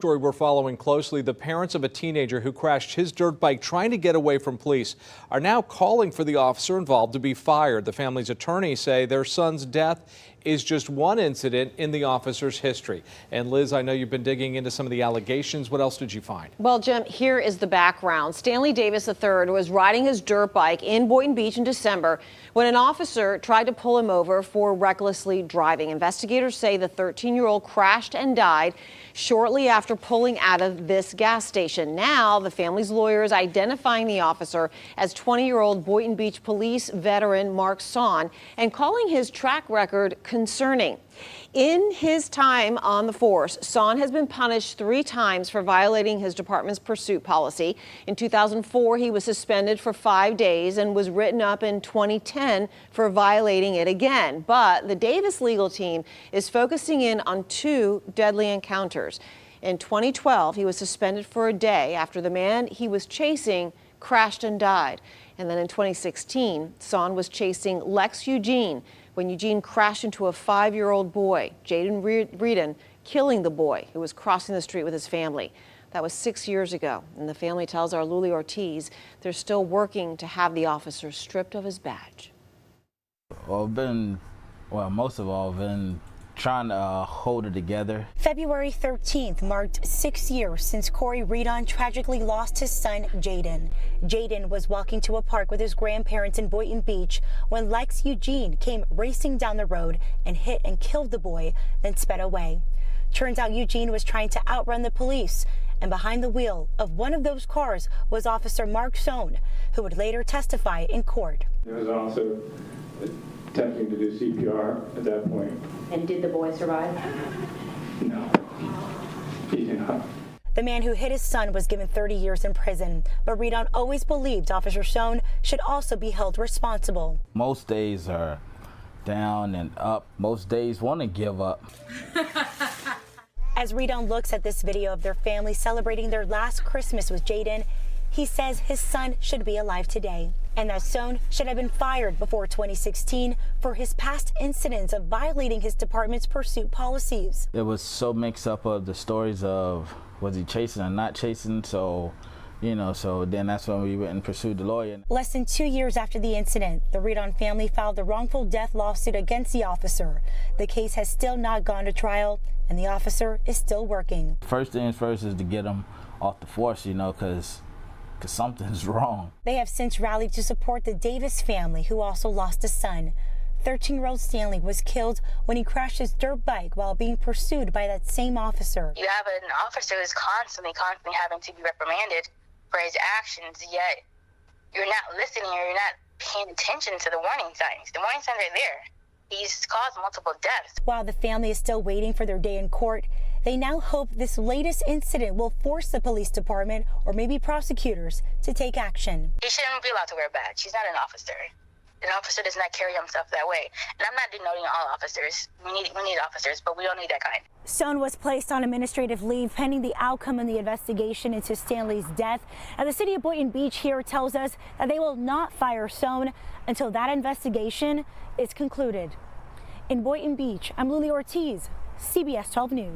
Story we're following closely. The parents of a teenager who crashed his dirt bike trying to get away from police are now calling for the officer involved to be fired. The family's attorneys say their son's death is just one incident in the officer's history. And Liz, I know you've been digging into some of the allegations. What else did you find? Well, Jim, here is the background. Stanley Davis III was riding his dirt bike in Boynton Beach in December when an officer tried to pull him over for recklessly driving. Investigators say the 13-year-old crashed and died shortly after pulling out of this gas station. Now, the family's lawyer is identifying the officer as 20-year-old Boynton Beach police veteran Mark Son and calling his track record concerning. In his time on the force, Son has been punished 3 times for violating his department's pursuit policy. In 2004, he was suspended for 5 days and was written up in 2010 for violating it again. But the Davis legal team is focusing in on 2 deadly encounters. In 2012, he was suspended for a day after the man he was chasing crashed and died. And then in 2016, Son was chasing Lex Eugene when Eugene crashed into a 5-year-old boy, Jaden Reedon, killing the boy who was crossing the street with his family. That was 6 years ago, and the family tells our Luli Ortiz they're still working to have the officer stripped of his badge. Well, most of all, I've been trying to hold it together. February 13th marked 6 years since Corey Reedon tragically lost his son, Jaden. Jaden was walking to a park with his grandparents in Boynton Beach when Lex Eugene came racing down the road and hit and killed the boy, then sped away. Turns out Eugene was trying to outrun the police, and behind the wheel of one of those cars was Officer Mark Son, who would later testify in court. There was also attempting to do CPR at that point. And did the boy survive? No, he did not. The man who hit his son was given 30 years in prison, but Reedon always believed Officer Son should also be held responsible. Most days are down and up. Most days want to give up. As Reedon looks at this video of their family celebrating their last Christmas with Jaden, he says his son should be alive today, and that Son should have been fired before 2016 for his past incidents of violating his department's pursuit policies. It was so mixed up of the stories of was he chasing or not chasing, so then that's when we went and pursued the lawyer. Less than 2 years after the incident, the Reedon family filed the wrongful death lawsuit against the officer. The case has still not gone to trial, and the officer is still working. First things first is to get him off the force, because something's wrong. They have since rallied to support the Davis family, who also lost a son. 13-year-old Stanley was killed when he crashed his dirt bike while being pursued by that same officer. You have an officer who's constantly having to be reprimanded for his actions, yet you're not listening or you're not paying attention to the warning signs. The warning signs are there. He's caused multiple deaths. While the family is still waiting for their day in court, they now hope this latest incident will force the police department or maybe prosecutors to take action. He shouldn't be allowed to wear a badge. He's not an officer. An officer does not carry himself that way. And I'm not denoting all officers. We need officers, but we don't need that kind. Son was placed on administrative leave pending the outcome of the investigation into Stanley's death. And the city of Boynton Beach here tells us that they will not fire Son until that investigation is concluded. In Boynton Beach, I'm Luli Ortiz, CBS 12 News.